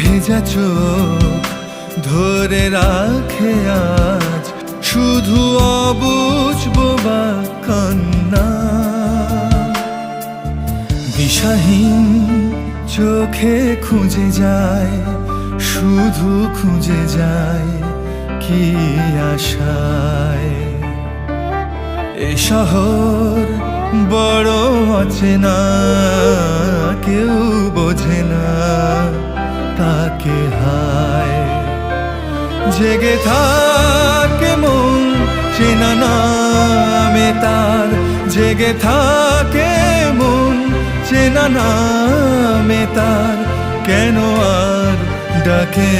ভেজা চোখ ধরে রাখে আজ শুধু অবুঝ বোবা কান্না। দিশাহীন চোখে খুঁজে যায়, শুধু খুঁজে যায় কি আশায়। এ শহর বড় অচেনা, কেউ বোঝে না তাকে হায়। জেগে থাকে মন চেনা নামে তার, জেগে থাকে মন চেনা নামে তার, কেন আর ডাকে